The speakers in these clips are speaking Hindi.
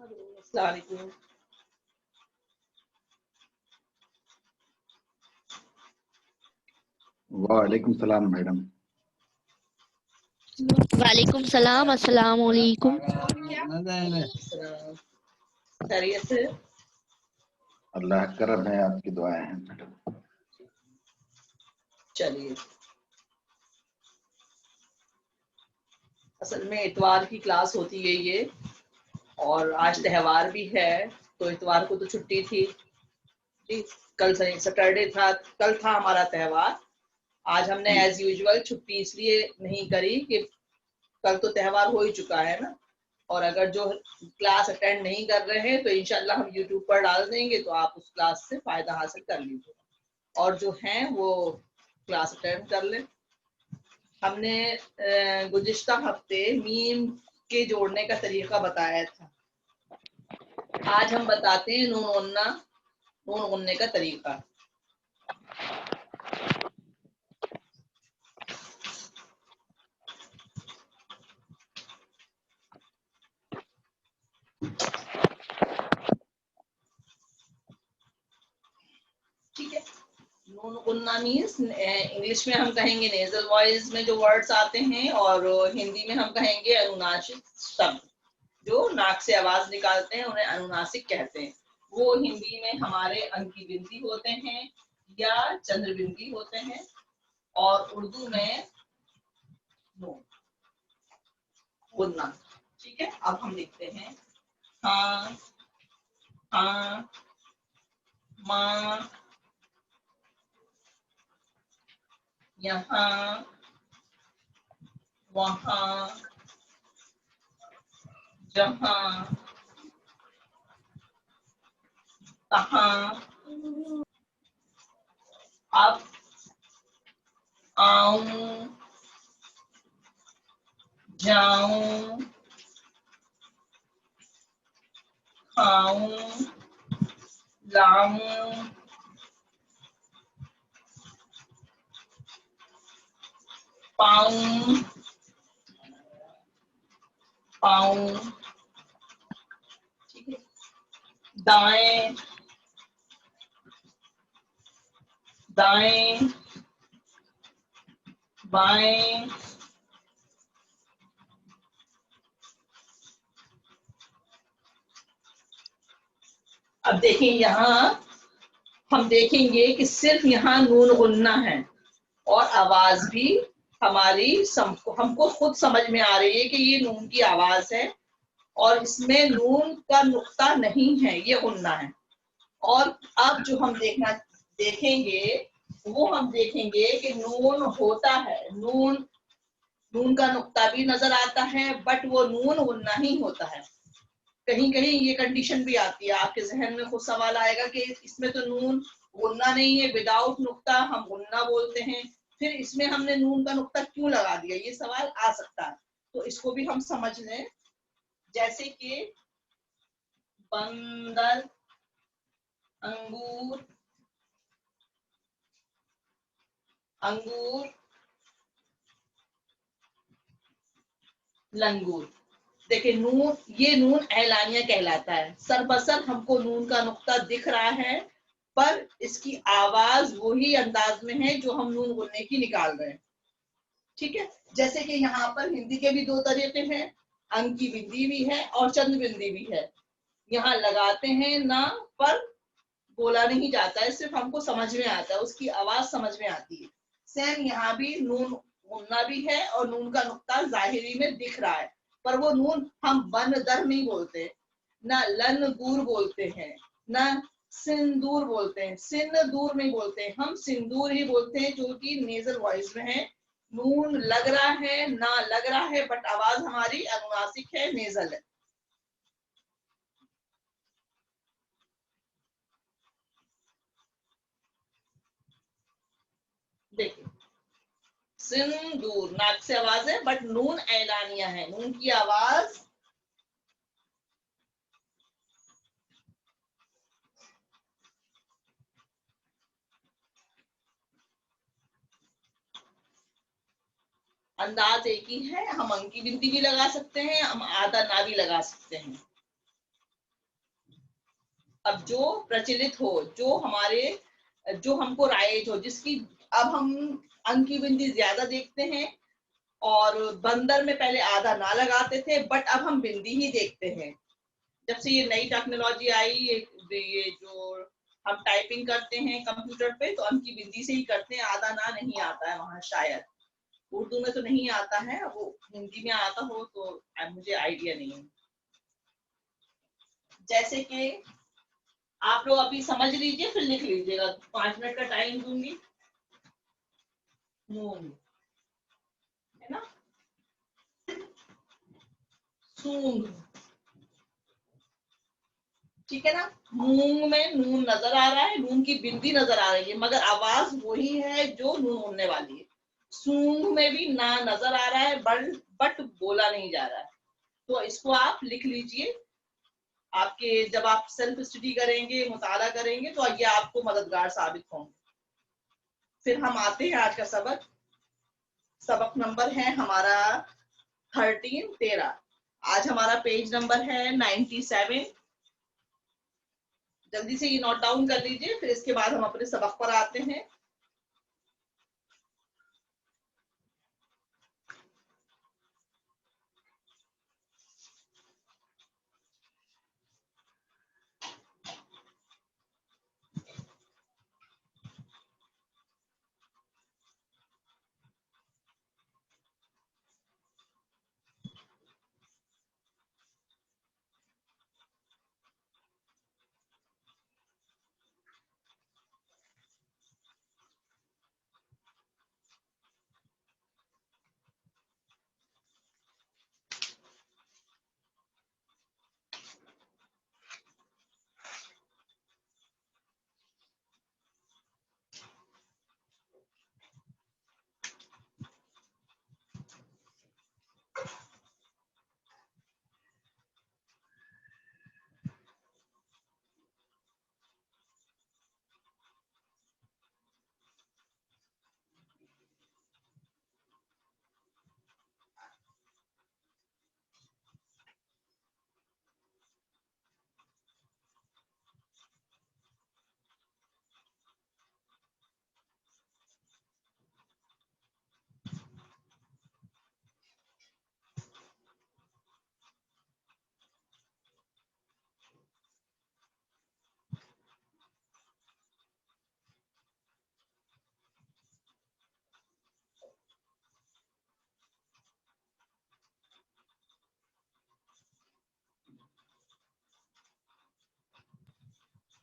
अस्सलाम वालेकुम। वालेकुम सलाम मैडम। वालेकुम सलाम, अस्सलाम वालेकुम। खैरियत से? अल्लाह का करम है, आपकी दुआएं हैं मैडम। चलिए, असल में इतवार की क्लास होती है ये, और आज त्यौहार भी है, तो इतवार को तो छुट्टी थी जी। कल सैटरडे था, कल था हमारा त्यौहार। आज हमने जी एज यूजुअल छुट्टी इसलिए नहीं करी कि कल तो त्यौहार हो ही चुका है ना। और अगर जो क्लास अटेंड नहीं कर रहे हैं तो इंशाल्लाह हम यूट्यूब पर डाल देंगे, तो आप उस क्लास से फायदा हासिल कर लीजिए, और जो हैं वो क्लास अटेंड कर लें। हमने गुज़िश्ता हफ्ते मीम के जोड़ने का तरीका बताया था। आज हम बताते हैं नून गुनने का तरीका। ठीक है, नून गुनना मीन्स इंग्लिश में हम कहेंगे नेजल वॉइस में जो वर्ड्स आते हैं, और हिंदी में हम कहेंगे अनुनासिक शब्द। जो नाक से आवाज निकालते हैं उन्हें अनुनासिक कहते हैं। वो हिंदी में हमारे अंकी बिंदी होते हैं या चंद्र बिंदी होते हैं, और उर्दू में नून गुनना। ठीक है, अब हम लिखते हैं हाँ, हाँ, माँ, यहाँ, वहाँ, जहाँ, तहाँ, अब, आऊं, जाऊं, खाऊं, लाऊं, पाऊं, पाऊं। ठीक है, दाएं, दाएं, बाएं, अब देखिए यहाँ हम देखेंगे कि सिर्फ यहाँ नून गुनना है, और आवाज भी हमारी हमको खुद समझ में आ रही है कि ये नून की आवाज है, और इसमें नून का नुक्ता नहीं है, ये गुनना है। और अब जो हम देखेंगे वो हम देखेंगे कि नून होता है, नून का नुक्ता भी नजर आता है, बट वो नून गुनना ही होता है। कहीं कहीं ये कंडीशन भी आती है, आपके जहन में खुद सवाल आएगा कि इसमें तो नून गुनना नहीं है, विदाउट नुक्ता हम गुनना बोलते हैं, फिर इसमें हमने नून का नुक्ता क्यों लगा दिया, ये सवाल आ सकता है। तो इसको भी हम समझ लें, जैसे कि बंदर, अंगूर, अंगूर, लंगूर। देखिए नून, ये नून एलानिया कहलाता है। सरबसर हमको नून का नुक्ता दिख रहा है, पर इसकी आवाज वही अंदाज में है जो हम नून गुनने की निकाल रहे हैं। ठीक है, जैसे कि यहाँ पर हिंदी के भी दो तरीके हैं, अंक की बिंदी भी है और चंद्र बिंदी भी है। यहाँ लगाते हैं ना, पर बोला नहीं जाता है, सिर्फ हमको समझ में आता है, उसकी आवाज समझ में आती है। सेम यहाँ भी नून गुनना भी है, और नून का नुक्ता जाहिरी में दिख रहा है, पर वो नून हम बन दर नहीं बोलते, ना लन दूर बोलते हैं, ना सिंदूर बोलते हैं, सिन दूर नहीं बोलते, हम सिंदूर ही बोलते हैं, जो कि नेजल वॉइस में है। नून लग रहा है ना लग रहा है, बट आवाज हमारी अनुनासिक है, नेजल है। देखिए, सिंदूर नाक से आवाज है, बट नून ऐलानिया है, नून की आवाज अंदाज एक ही है। हम अंकी बिनती भी लगा सकते हैं, हम आधा ना भी लगा सकते हैं। अब जो प्रचलित हो, जो हमको राइज हो, जिसकी अब हम अंक की बिंदी ज्यादा देखते हैं, और बंदर में पहले आधा ना लगाते थे, बट अब हम बिंदी ही देखते हैं। जब से ये नई टेक्नोलॉजी आई, ये जो हम टाइपिंग करते हैं कंप्यूटर पे, तो अंक की बिंदी से ही करते हैं, आधा ना नहीं आता है वहां शायद। उर्दू में तो नहीं आता है, वो हिंदी में आता हो तो मुझे आइडिया नहीं है। जैसे कि आप लोग अभी समझ लीजिए, फिर लिख लीजिएगा, 5 मिनट का टाइम दूंगी। मूंग है ना, सूंग, ठीक है ना। मूंग में नून नजर आ रहा है, नून की बिंदी नजर आ रही है, मगर आवाज वही है जो नून होने वाली है। सूंग में भी ना नजर आ रहा है, बट बोला नहीं जा रहा है। तो इसको आप लिख लीजिए, आपके जब आप सेल्फ स्टडी करेंगे, मुताला करेंगे, तो ये आपको मददगार साबित होंगे। फिर हम आते हैं आज का सबक। सबक नंबर है हमारा 13। आज हमारा पेज नंबर है 97। जल्दी से ये नोट डाउन कर लीजिए, फिर इसके बाद हम अपने सबक पर आते हैं।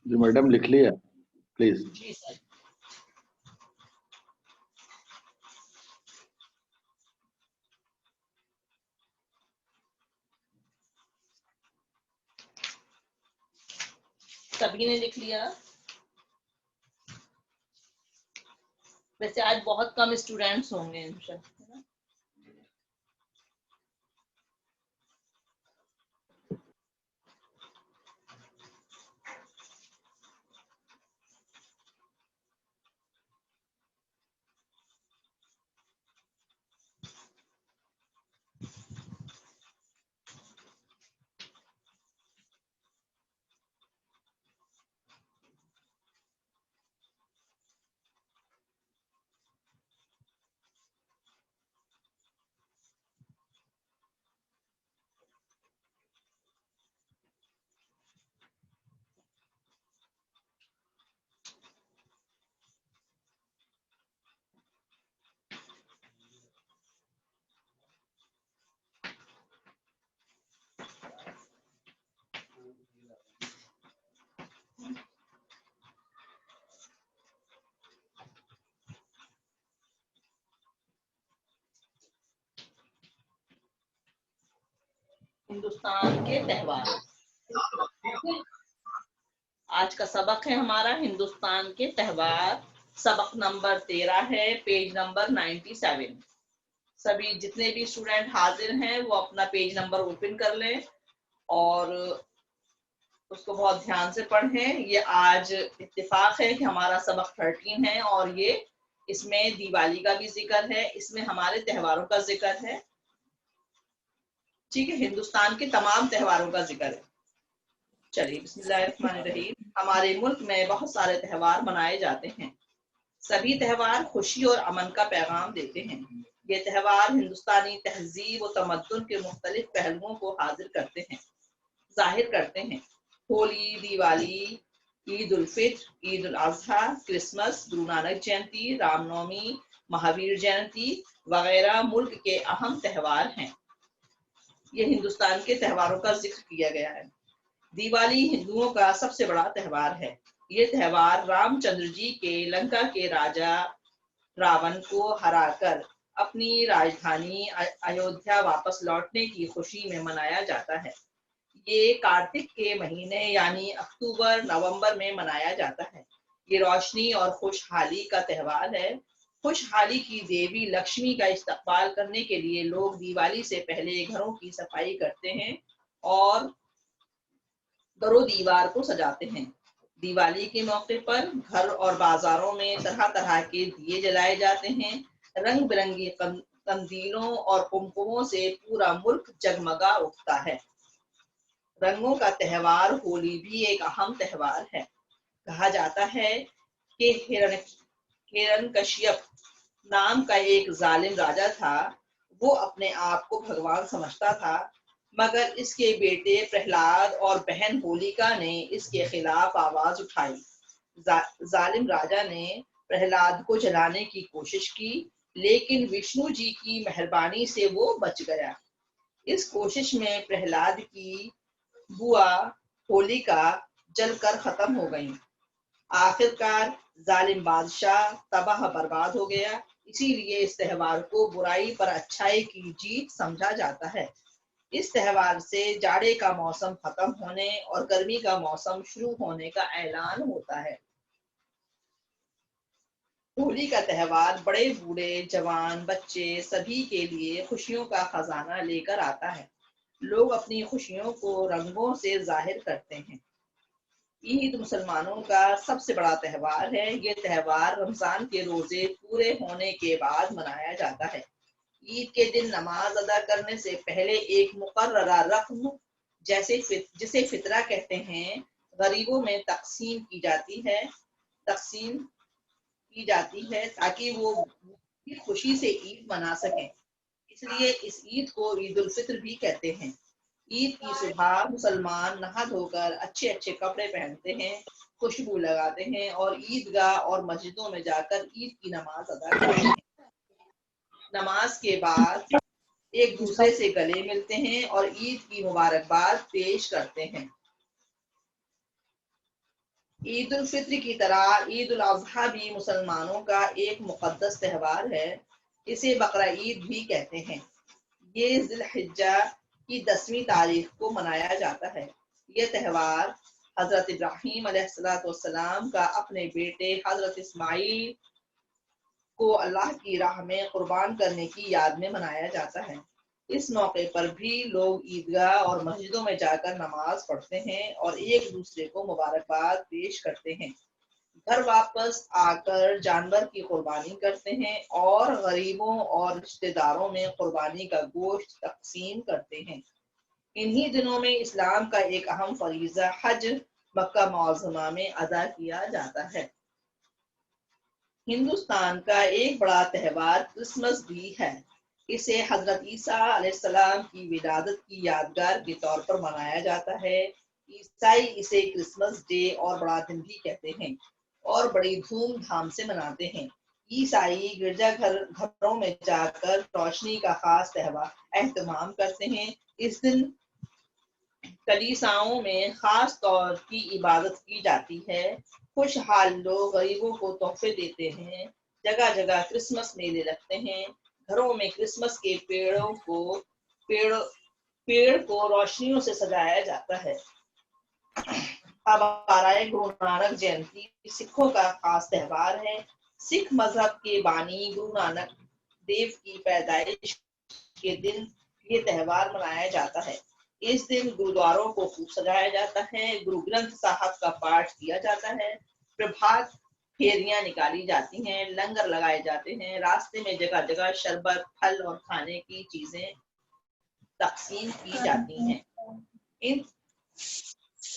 जी मैडम, लिख लिया प्लीज। Ji sir. सभी ने लिख लिया। वैसे आज बहुत कम स्टूडेंट्स होंगे है ना। हिंदुस्तान के त्योहार। आज का सबक है हमारा हिंदुस्तान के त्योहार। सबक नंबर 13 है, पेज नंबर 97। सभी जितने भी स्टूडेंट हाजिर हैं वो अपना पेज नंबर ओपन कर लें और उसको बहुत ध्यान से पढ़ें। ये आज इत्तेफाक है कि हमारा सबक 13 है, और ये इसमें दिवाली का भी जिक्र है, इसमें हमारे त्योहारों का जिक्र है। ठीक है, हिंदुस्तान के तमाम त्योहारों का जिक्र है। चलिए बिस्मिल्लाहिर्रहमानिर्रहीम। हमारे मुल्क में बहुत सारे त्यौहार मनाए जाते हैं। सभी त्यौहार खुशी और अमन का पैगाम देते हैं। ये त्यौहार हिंदुस्तानी तहजीब और तमद्दुन के मुख्तलिफ पहलुओं को हाजिर करते हैं, जाहिर करते हैं। होली, दिवाली, ईद उल फित्र, ईद उल अजहा, क्रिसमस, गुरु नानक जयंती, रामनवमी, महावीर जयंती वगैरह मुल्क के अहम त्यौहार हैं। ये हिंदुस्तान के त्यौहारों का जिक्र किया गया है। दिवाली हिंदुओं का सबसे बड़ा त्यौहार है। ये त्यौहार रामचंद्र जी के लंका के राजा रावण को हराकर अपनी राजधानी अयोध्या वापस लौटने की खुशी में मनाया जाता है। ये कार्तिक के महीने यानी अक्टूबर नवंबर में मनाया जाता है। ये रोशनी और खुशहाली का त्यौहार है। खुशहाली की देवी लक्ष्मी का इस्तकबाल करने के लिए लोग दिवाली से पहले घरों की सफाई करते हैं और दरो दीवार को सजाते हैं। दिवाली के मौके पर घर और बाजारों में तरह तरह के दिए जलाए जाते हैं। रंग बिरंगी कंदीलों और कुमकुमों से पूरा मुल्क जगमगा उठता है। रंगों का त्यौहार होली भी एक अहम त्यौहार है। कहा जाता है कि हिरण्यकश्यप नाम का एक जालिम राजा था। वो अपने आप को भगवान समझता था, मगर इसके बेटे प्रहलाद और बहन होलिका ने इसके खिलाफ आवाज उठाई। जालिम राजा ने प्रहलाद को जलाने की कोशिश की, लेकिन विष्णु जी की मेहरबानी से वो बच गया। इस कोशिश में प्रहलाद की बुआ होलिका जलकर खत्म हो गई। आखिरकार जालिम बादशाह तबाह बर्बाद हो गया। इसीलिए इस त्यौहार को बुराई पर अच्छाई की जीत समझा जाता है। इस त्यौहार से जाड़े का मौसम खत्म होने और गर्मी का मौसम शुरू होने का ऐलान होता है। होली का त्यौहार बड़े बूढ़े जवान बच्चे सभी के लिए खुशियों का खजाना लेकर आता है। लोग अपनी खुशियों को रंगों से जाहिर करते हैं। ईद मुसलमानों का सबसे बड़ा त्यौहार है। ये त्यौहार रमजान के रोजे पूरे होने के बाद मनाया जाता है। ईद के दिन नमाज अदा करने से पहले एक मुकर्ररा रस्म जिसे फितरा कहते हैं, गरीबों में तकसीम की जाती है ताकि वो खुशी से ईद मना सकें। इसलिए इस ईद को ईद उल फित्र भी कहते हैं। ईद की सुबह मुसलमान नहा धोकर अच्छे अच्छे कपड़े पहनते हैं, खुशबू लगाते हैं और ईदगाह और मस्जिदों में जाकर ईद की नमाज अदा करते हैं। नमाज के बाद एक दूसरे से गले मिलते हैं और ईद की मुबारकबाद पेश करते हैं। ईद उल फित्र की तरह ईद उल अजहा भी मुसलमानों का एक मुकद्दस त्यौहार है। इसे बकरा ईद भी कहते हैं। ये जिलहिज्जा की 10वीं तारीख को मनाया जाता है। यह त्यौहार हजरत इब्राहीम अलैहिस्सलाम का अपने बेटे हजरत इस्माइल को अल्लाह की राह में कुर्बान करने की याद में मनाया जाता है। इस मौके पर भी लोग ईदगाह और मस्जिदों में जाकर नमाज पढ़ते हैं और एक दूसरे को मुबारकबाद पेश करते हैं। घर वापस आकर जानवर की कुर्बानी करते हैं और गरीबों और रिश्तेदारों में कुर्बानी का गोश्त तकसीम करते हैं। इन्हीं दिनों में इस्लाम का एक अहम फरीज़ा हज मक्का मुअज़्ज़मा में अदा किया जाता है। हिंदुस्तान का एक बड़ा त्यौहार क्रिसमस भी है। इसे हजरत ईसा अलैहिस्सलाम की विलादत की यादगार के तौर पर मनाया जाता है। ईसाई इसे क्रिसमस डे और बड़ा दिन भी कहते हैं और बड़ी धूमधाम से मनाते हैं। ईसाई घरों में जाकर रोशनी का खास एहतमाम करते हैं। इस दिन कलीसियाओं में खास तौर की इबादत की जाती है। खुशहाल लोग गरीबों को तोहफे देते हैं। जगह जगह क्रिसमस मेले लगते हैं। घरों में क्रिसमस के पेड़ को रोशनियों से सजाया जाता है। अब आ रहा है गुरु नानक जयंती, सिखों का खास त्यौहार है। सिख मजहब के बानी गुरु नानक देव की पैदाइश के दिन ये त्यौहार मनाया जाता है। इस दिन गुरुद्वारों को खूब सजाया जाता है। गुरु ग्रंथ साहब का पाठ किया जाता है। प्रभात फेरियां निकाली जाती हैं, लंगर लगाए जाते हैं। रास्ते में जगह जगह शरबत, फल और खाने की चीजें तकसीम की जाती हैं।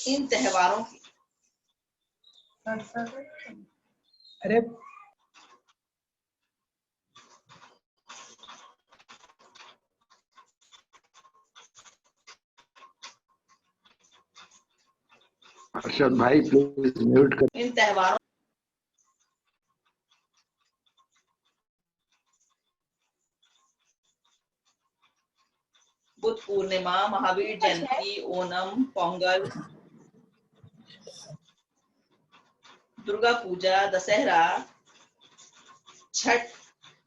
इन त्योहारों की अरे अरशद भाई प्लीज म्यूट कर। इन त्योहारों बुद्ध पूर्णिमा, महावीर जयंती, ओणम, पोंगल, दुर्गा पूजा, दशहरा, छठ,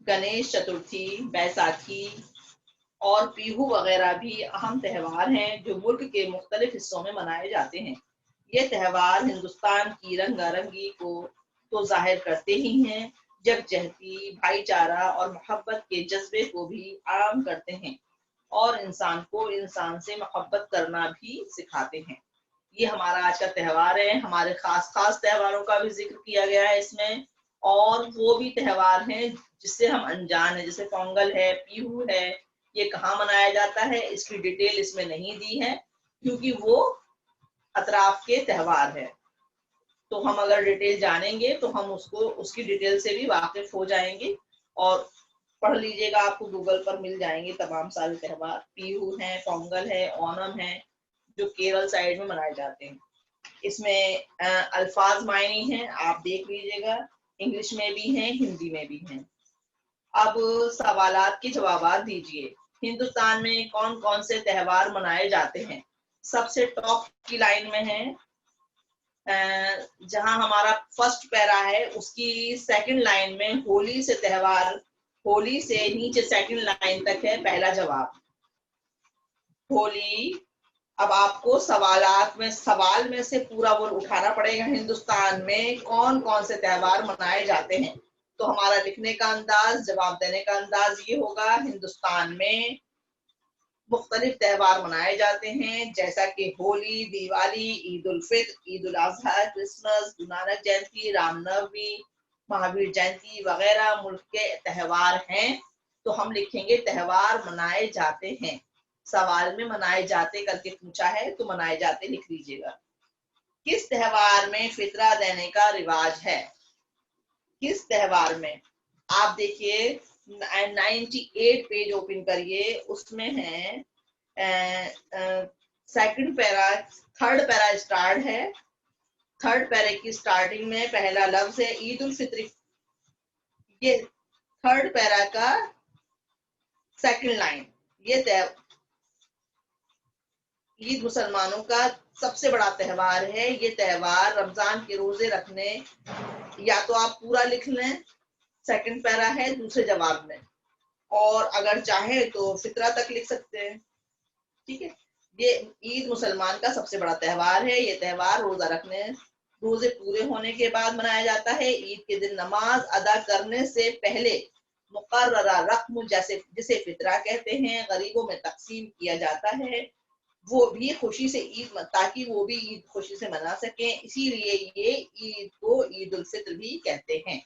गणेश चतुर्थी, बैसाखी और बिहू वगैरह भी अहम त्योहार हैं जो मुल्क के मुख्तलिफ हिस्सों में मनाए जाते हैं। ये त्योहार हिंदुस्तान की रंगारंगी को तो जाहिर करते ही हैं, यकजहती, भाईचारा और मोहब्बत के जज्बे को भी आम करते हैं और इंसान को इंसान से मोहब्बत करना भी सिखाते हैं। ये हमारा आज का त्योहार है। हमारे खास खास त्योहारों का भी जिक्र किया गया है इसमें, और वो भी त्योहार हैं जिससे हम अनजान है, जैसे पोंगल है, बिहू है। ये कहाँ मनाया जाता है इसकी डिटेल इसमें नहीं दी है क्योंकि वो अतराफ के त्योहार है। तो हम अगर डिटेल जानेंगे तो हम उसकी डिटेल से भी वाकिफ हो जाएंगे और पढ़ लीजिएगा, आपको गूगल पर मिल जाएंगे तमाम सारे त्योहार। बिहू है, पोंगल है, ओणम है, जो केरल साइड में मनाए जाते हैं। इसमें अल्फाज मायनी हैं, आप देख लीजिएगा, इंग्लिश में भी हैं, हिंदी में भी हैं। अब सवालात के जवाब दीजिए। हिंदुस्तान में कौन कौन से त्योहार मनाए जाते हैं? सबसे टॉप की लाइन में है, जहां हमारा फर्स्ट पैरा है उसकी सेकंड लाइन में होली से त्योहार, होली से नीचे सेकंड लाइन तक है पहला जवाब, होली। अब आपको सवाल में से पूरा वो उठाना पड़ेगा, हिंदुस्तान में कौन कौन से त्योहार मनाए जाते हैं। तो हमारा लिखने का अंदाज, जवाब देने का अंदाज ये होगा, हिंदुस्तान में मुख्तलिफ त्योहार मनाए जाते हैं जैसा कि होली, दिवाली, ईद उल फित्र, ईद उल अजहा, क्रिसमस, गुरु नानक जयंती, रामनवमी, महावीर जयंती वगैरह मुल्क के त्योहार हैं। तो हम लिखेंगे त्योहार मनाए जाते हैं। सवाल में मनाए जाते करके पूछा है तो मनाए जाते लिख लीजिएगा। किस त्योहार में फितरा देने का रिवाज है? किस त्योहार में? आप देखिए 98 पेज ओपन करिए, उसमें है second para, third para start है। थर्ड पैरे की स्टार्टिंग में पहला लफ्ज है ईद उल फित्र। ये थर्ड पैरा का सेकंड लाइन, ये ईद मुसलमानों का सबसे बड़ा त्योहार है। ये त्योहार रमजान के रोजे रखने, या तो आप पूरा लिख लें, सेकंड पैरा है दूसरे जवाब में, और अगर चाहे तो फितरा तक लिख सकते हैं। ठीक है, ये ईद मुसलमान का सबसे बड़ा त्योहार है। ये त्योहार रोजा रखने, रोजे पूरे होने के बाद मनाया जाता है। ईद के दिन नमाज अदा करने से पहले मुकर्ररा रस्म, जैसे जिसे फितरा कहते हैं, गरीबों में तकसीम किया जाता है। वो भी खुशी से ईद, ताकि वो भी ईद खुशी से मना सकें, इसीलिए ये ईद को ईद उल फित्र भी कहते हैं।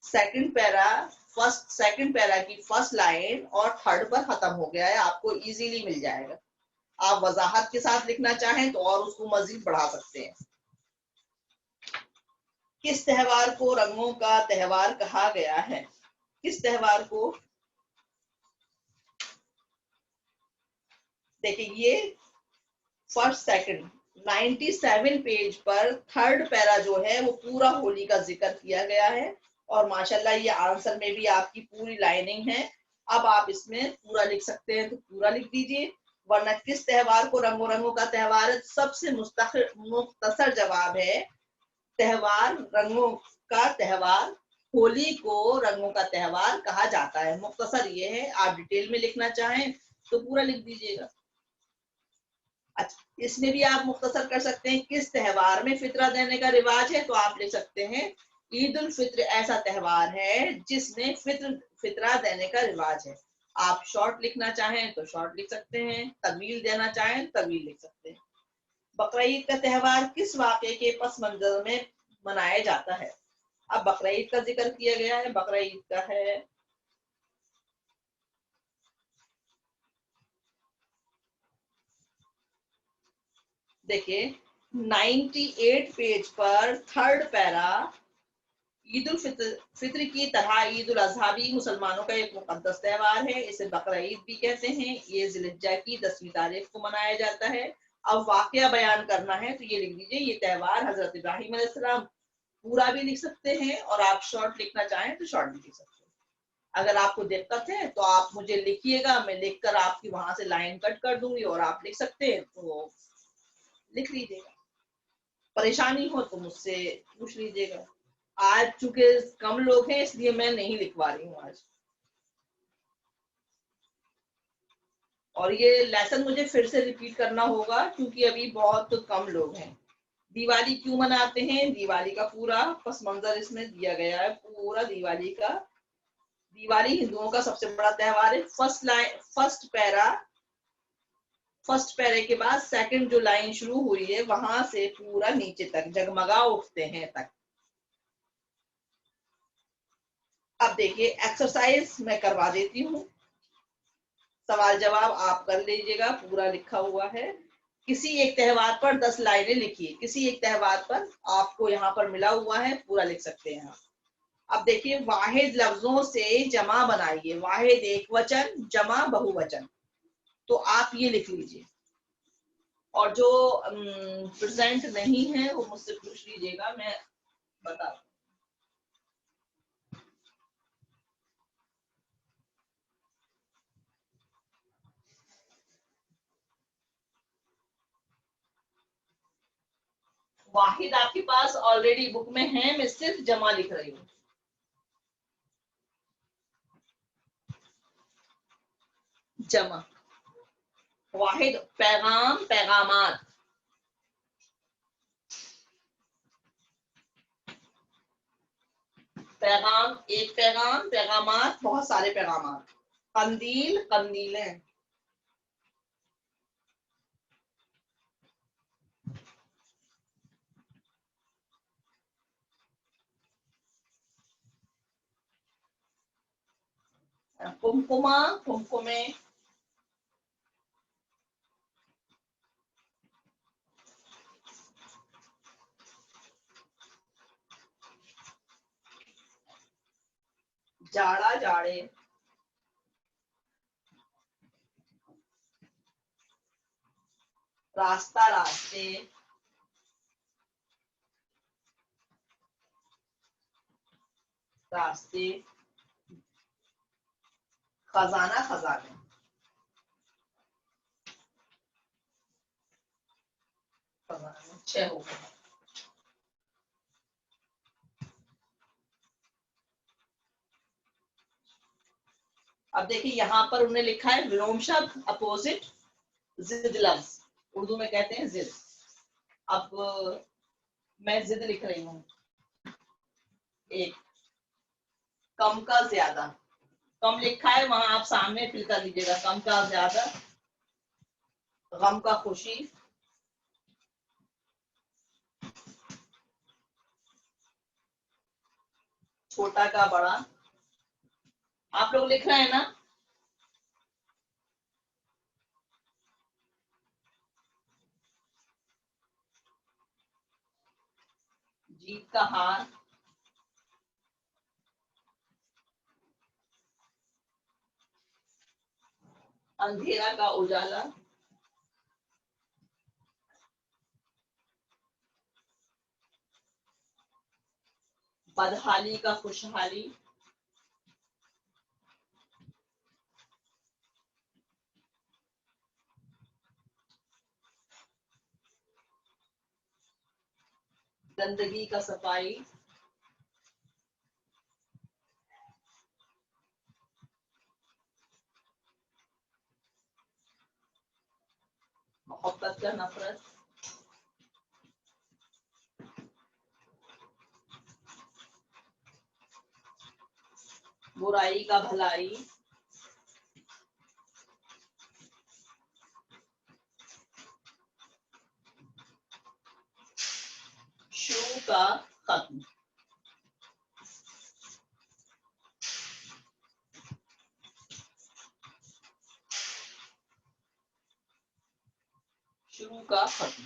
सेकंड पैरा की फर्स्ट लाइन और थर्ड पर खत्म हो गया है, आपको इजीली मिल जाएगा। आप वजाहत के साथ लिखना चाहें तो और उसको मजीद बढ़ा सकते हैं। किस त्योहार को रंगों का त्योहार कहा गया है? किस त्योहार को? देखिए, ये फर्स्ट सेकंड 97 पेज पर थर्ड पैरा जो है वो पूरा होली का जिक्र किया गया है, और माशाल्लाह ये आंसर में भी आपकी पूरी लाइनिंग है। अब आप इसमें पूरा लिख सकते हैं तो पूरा लिख दीजिए, वरना किस त्योहार को रंगों रंगों का त्योहार है? सबसे मुख्तसर जवाब है त्योहार रंगों का त्योहार, होली को रंगों का त्योहार कहा जाता है। मुख्तसर ये है, आप डिटेल में लिखना चाहें तो पूरा लिख दीजिएगा। अच्छा, इसमें भी आप मुख्तसर कर सकते हैं, किस त्योहार में फितरा देने का रिवाज है? तो आप लिख सकते हैं ईद उल फित्र ऐसा त्योहार है जिसमें फितरा देने का रिवाज है। आप शॉर्ट लिखना चाहें तो शॉर्ट लिख सकते हैं, तवील देना चाहें तवील लिख सकते हैं। बकरीद का त्योहार किस वाक़े के पस मंजर में मनाया जाता है? अब बकरीद का जिक्र किया गया है, बकरीद का है देखिए 98 पेज पर थर्ड पैरा, ईद उल फित्र की तरह ईद उल अजहा भी मुसलमानों का एक मुकद्दस त्योहार है। इसे बकरा ईद भी कहते हैं। ये ज़िलहिज्जा की 10वीं तारीख को मनाया जाता है। अब वाकया बयान करना है तो ये लिख दीजिए, ये त्योहार हजरत इब्राहिम अलैहिस्सलाम, पूरा भी लिख सकते हैं और आप शॉर्ट लिखना चाहें तो शॉर्ट भी लिख सकते हैं। अगर आपको दिक्कत है तो आप मुझे लिखिएगा, मैं लिखकर आपकी वहां से लाइन कट कर दूंगी और आप लिख सकते हैं तो लिख लीजिएगा। परेशानी हो तो मुझसे पूछ लीजिएगा। आज चूंकि कम लोग हैं इसलिए मैं नहीं लिखवा रही हूँ आज। और ये लेसन मुझे फिर से रिपीट करना होगा क्योंकि अभी बहुत कम लोग हैं। दिवाली क्यों मनाते हैं, दिवाली का पूरा पस मंजर इसमें दिया गया है, पूरा दिवाली का। दिवाली हिंदुओं का सबसे बड़ा त्योहार है। फर्स्ट पैरे के बाद सेकंड जो लाइन शुरू हुई है वहां से पूरा नीचे तक जगमगा उठते हैं तक। अब देखिए एक्सरसाइज मैं करवा देती हूँ, सवाल जवाब आप कर लीजिएगा। पूरा लिखा हुआ है। किसी एक त्योहार पर 10 लाइनें लिखिए। किसी एक त्योहार पर आपको यहाँ पर मिला हुआ है, पूरा लिख सकते हैं आप। अब देखिए वाहिद लफ्जों से जमा बनाइए। वाहिद एक वचन, जमा बहुवचन, तो आप ये लिख लीजिए। और जो प्रेजेंट नहीं है वो मुझसे पूछ लीजिएगा, मैं बता दूं। वाहिद आपके पास ऑलरेडी बुक में है, मैं सिर्फ जमा लिख रही हूँ। जमा वाहिद पैगाम, पैगामात। पैगाम एक पैगाम, पैगामात बहुत सारे पैगामात। कंदील, कंदीलें। कुमकुमा, कुमकुमे। जाड़ा, जाड़े। रास्ता, रास्ते। रास्ते। खजाना, खजाने। खजाने 6 हो गए। अब देखिए यहाँ पर उन्होंने लिखा है विलोम शब्द, अपोजिट, जिद लफ्ज, उर्दू में कहते हैं जिद। अब मैं जिद लिख रही हूँ। एक, कम का ज्यादा। कम लिखा है वहां आप सामने फिल कर लीजिएगा। कम का ज्यादा, गम का खुशी, छोटा का बड़ा। आप लोग लिख रहे हैं ना? जीत का हार, अंधेरा का उजाला, बदहाली का खुशहाली, गंदगी का सफाई, मोहब्बत का नफरत, बुराई का भलाई, शुरू का खत्म। शुरू का खत्म।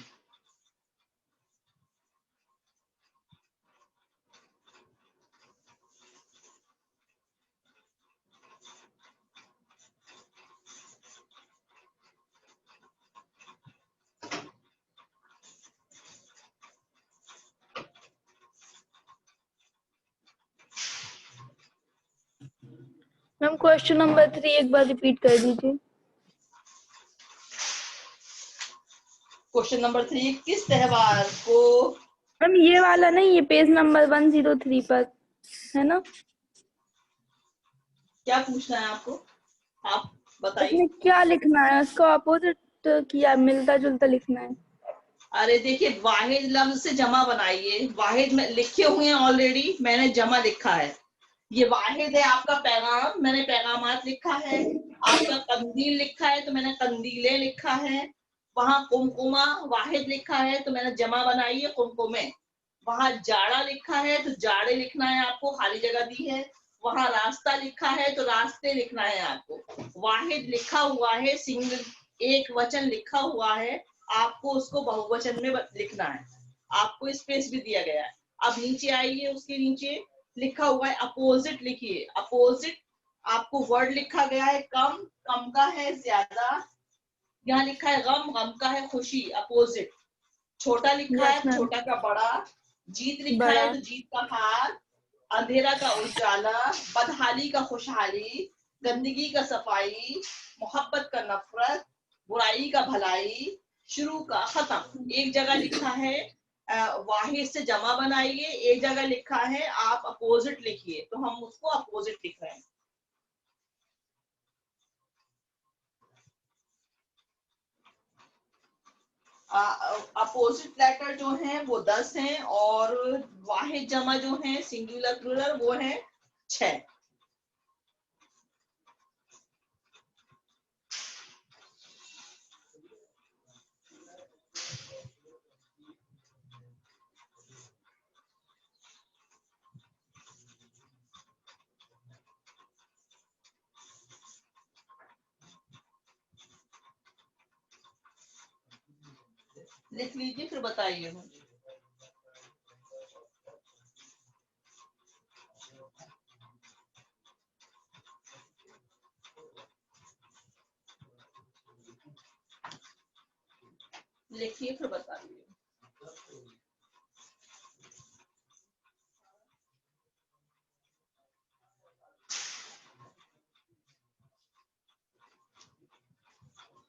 मैम क्वेश्चन नंबर 3 एक बार रिपीट कर दीजिए। क्वेश्चन नंबर 3, किस त्योहार को? मैम ये वाला नहीं, ये पेज नंबर 103 पर है ना? क्या पूछना है आपको, आप बताइए। उसमें क्या लिखना है? उसका अपोजिट किया, मिलता जुलता लिखना है। अरे देखिए, वाहिद लफ्ज से जमा बनाइए। वाहिद में लिखे हुए हैं ऑलरेडी, मैंने जमा लिखा है। ये वाहिद है आपका पैगाम, मैंने पैगामात लिखा है। आपका कंदील लिखा है तो मैंने कंदीले लिखा है। वहां कुमकुमा वाहिद लिखा है तो मैंने जमा बनाई है कुमकुमे। वहां जाड़ा लिखा है तो जाड़े लिखना है आपको, खाली जगह दी है। वहां रास्ता लिखा है तो रास्ते लिखना है आपको। वाहिद लिखा हुआ है, सिंगल एक वचन लिखा हुआ है, आपको उसको बहुवचन में लिखना है। आपको स्पेस भी दिया गया है। अब नीचे आइए, उसके नीचे लिखा हुआ है अपोजिट, लिखिए अपोजिट। आपको वर्ड लिखा गया है कम, कम का है ज्यादा। यहाँ लिखा है गम, गम का है खुशी, अपोजिट। छोटा लिखा यस है, मैम। छोटा का बड़ा। जीत लिखा बड़ा। है तो जीत का हार। अंधेरा का उजाला, बदहाली का खुशहाली, गंदगी का सफाई, मोहब्बत का नफरत, बुराई का भलाई, शुरू का खत्म। एक जगह लिखा है वाहिद से जमा बनाइए, एक जगह लिखा है आप अपोजिट लिखिए, तो हम उसको अपोजिट लिख रहे हैं। अपोजिट लेटर जो है वो 10 हैं, और वाहिद जमा जो है सिंगुलर प्लूरल वो है 6। लिख लीजिए फिर बताइए मुझे। लिखिए फिर बताइए।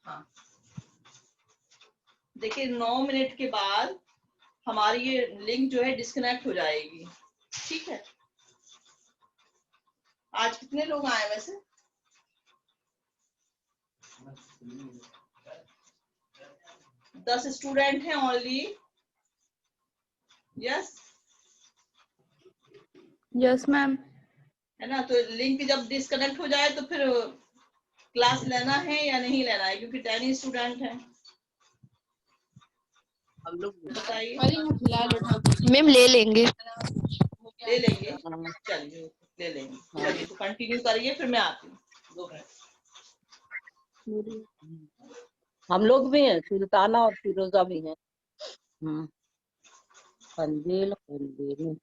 हाँ, देखिए 9 मिनट के बाद हमारी ये लिंक जो है डिस्कनेक्ट हो जाएगी, ठीक है। आज कितने लोग आए वैसे? 10 स्टूडेंट हैं ओनली। Yes, yes ma'am. है ना। तो लिंक जब डिस्कनेक्ट हो जाए तो फिर क्लास लेना है या नहीं लेना है, क्योंकि 10 ही स्टूडेंट हैं। हम लोग बताइए। मैम ले लेंगे। ले लेंगे, चलिए ले लेंगे। चलिए तो कंटिन्यू करिए, फिर मैं आती हूँ 2 मिनट। हम लोग भी हैं, सुल्ताना और फिरोजा भी हैं। कंदील कंदील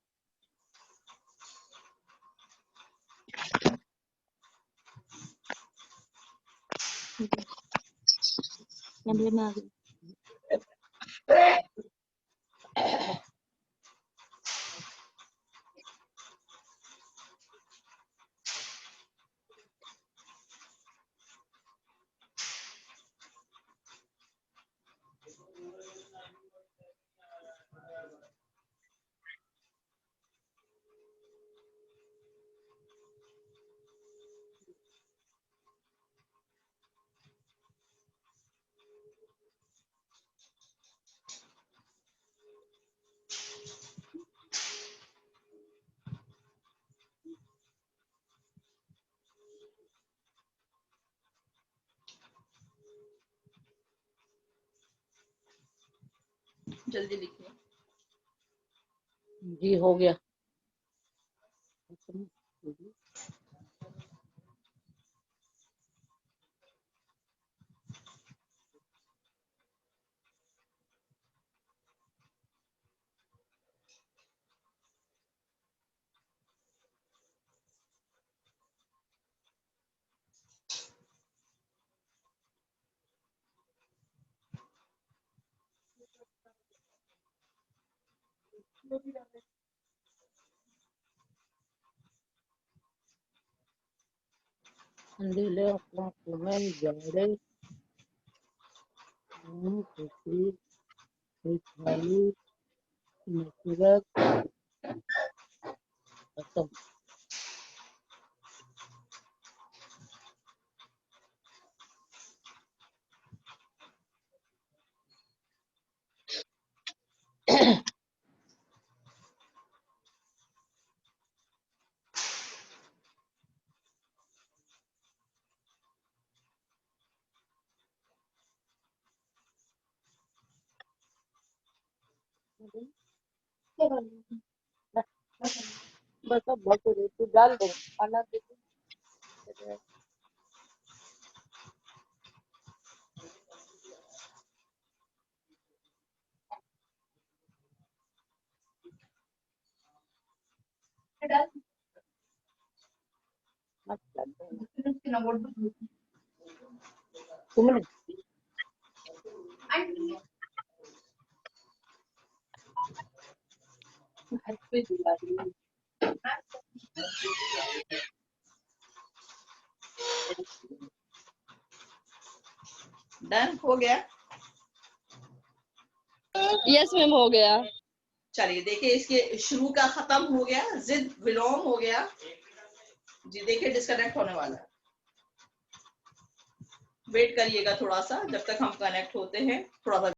कमरे में आ गए। जल्दी लिखिए। जी हो गया। अंधेले आंखों में जाड़े खुशी खुशहाली नफरत खत्म। बस अब बहुत हो रही, तू डाल दे खाना दे दे। मत डाल दे। तुमने घर पे दिला दी। डन हो गया। यस मैम हो गया। चलिए देखिए, इसके शुरू का खत्म हो गया, जिद विलोम हो गया जी। देखिए डिस्कनेक्ट होने वाला है, वेट करिएगा थोड़ा सा, जब तक हम कनेक्ट होते हैं थोड़ा सा